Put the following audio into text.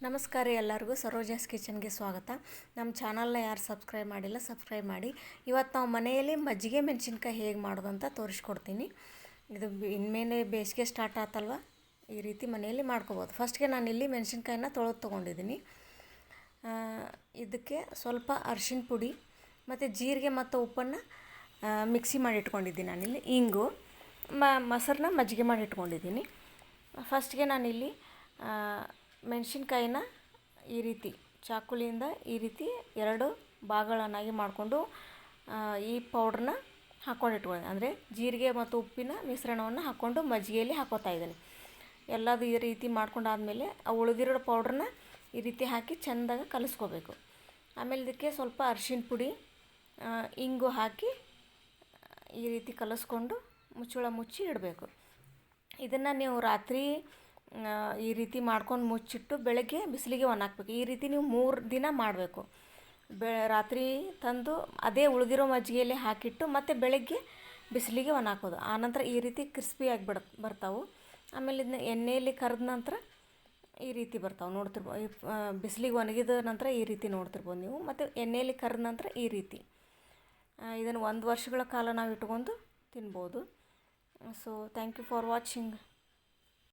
ನಮಸ್ಕಾರ ಎಲ್ಲರಿಗೂ ಸರೋಜಾಸ್ ಕಿಚನ್ಗೆ ಸ್ವಾಗತ. ನಮ್ಮ ಚಾನಲ್ನ ಯಾರು ಸಬ್ಸ್ಕ್ರೈಬ್ ಮಾಡಿಲ್ಲ ಸಬ್ಸ್ಕ್ರೈಬ್ ಮಾಡಿ. ಇವತ್ತು ನಾವು ಮನೆಯಲ್ಲಿ ಮಜ್ಜಿಗೆ ಮೆಣಸಿನ್ಕಾಯಿ ಹೇಗೆ ಮಾಡೋದು ಅಂತ ತೋರಿಸ್ಕೊಡ್ತೀನಿ. ಇದು ಇನ್ಮೇಲೆ ಬೇಸಿಗೆ ಸ್ಟಾರ್ಟ್ ಆತಲ್ವ, ಈ ರೀತಿ ಮನೆಯಲ್ಲಿ ಮಾಡ್ಕೋಬೋದು. ಫಸ್ಟ್ಗೆ ನಾನಿಲ್ಲಿ ಮೆಣಸಿನ್ಕಾಯಿನ ತೊಗೊಂಡಿದ್ದೀನಿ. ಇದಕ್ಕೆ ಸ್ವಲ್ಪ ಅರಿಶಿನ ಪುಡಿ ಮತ್ತು ಜೀರಿಗೆ ಮತ್ತು ಉಪ್ಪನ್ನು ಮಿಕ್ಸಿ ಮಾಡಿ ಇಟ್ಕೊಂಡಿದ್ದೀನಿ. ನಾನಿಲ್ಲಿ ಇಂಗು ಮೊಸರನ್ನ ಮಜ್ಜಿಗೆ ಮಾಡಿ ಇಟ್ಕೊಂಡಿದ್ದೀನಿ. ಫಸ್ಟ್ಗೆ ನಾನಿಲ್ಲಿ ಮೆಣಸಿನ್ಕಾಯಿನ ಈ ರೀತಿ ಚಾಕುಲಿಯಿಂದ ಈ ರೀತಿ ಎರಡು ಭಾಗಗಳನ್ನಾಗಿ ಮಾಡಿಕೊಂಡು ಈ ಪೌಡ್ರನ್ನ ಹಾಕ್ಕೊಂಡು ಅಂದರೆ ಜೀರಿಗೆ ಮತ್ತು ಉಪ್ಪಿನ ಮಿಶ್ರಣವನ್ನು ಹಾಕ್ಕೊಂಡು ಮಜ್ಜಿಗೆಯಲ್ಲಿ ಹಾಕೋತಾ ಇದ್ದೀನಿ. ಎಲ್ಲದು ಈ ರೀತಿ ಮಾಡ್ಕೊಂಡಾದಮೇಲೆ ಆ ಉಳಿದಿರೋ ಪೌಡ್ರನ್ನ ಈ ರೀತಿ ಹಾಕಿ ಚೆಂದಾಗಿ ಕಲಿಸ್ಕೋಬೇಕು. ಆಮೇಲೆ ಇದಕ್ಕೆ ಸ್ವಲ್ಪ ಅರಿಶಿನ ಪುಡಿ ಇಂಗು ಹಾಕಿ ಈ ರೀತಿ ಕಲಿಸ್ಕೊಂಡು ಮುಚ್ಚಳ ಮುಚ್ಚಿ ಇಡಬೇಕು. ಇದನ್ನು ನೀವು ರಾತ್ರಿ ಈ ರೀತಿ ಮಾಡ್ಕೊಂಡು ಮುಚ್ಚಿಟ್ಟು ಬೆಳಗ್ಗೆ ಬಿಸಿಲಿಗೆ ಒಣ ಹಾಕ್ಬೇಕು. ಈ ರೀತಿ ನೀವು 3 ದಿನ ಮಾಡಬೇಕು. ರಾತ್ರಿ ತಂದು ಅದೇ ಉಳಿದಿರೋ ಮಜ್ಜಿಗೆಯಲ್ಲಿ ಹಾಕಿಟ್ಟು ಮತ್ತು ಬೆಳಗ್ಗೆ ಬಿಸಿಲಿಗೆ ಒಣ ಹಾಕೋದು. ಆನಂತರ ಈ ರೀತಿ ಕ್ರಿಸ್ಪಿಯಾಗಿ ಬರ್ತಾವೆ. ಆಮೇಲೆ ಇದನ್ನ ಎಣ್ಣೆಯಲ್ಲಿ ಕರೆದ ನಂತರ ಈ ರೀತಿ ಬರ್ತಾವೆ ನೋಡ್ತಿರ್ಬೋದು. ಬಿಸಿಲಿಗೆ ಒಣಗಿದ ನಂತರ ಈ ರೀತಿ ನೋಡ್ತಿರ್ಬೋದು ನೀವು. ಮತ್ತು ಎಣ್ಣೆಯಲ್ಲಿ ಕರೆದ ನಂತರ ಈ ರೀತಿ ಇದನ್ನು 1 ವರ್ಷಗಳ ಕಾಲ ನಾವು ಇಟ್ಕೊಂಡು ತಿನ್ಬೋದು. So thank you for watching.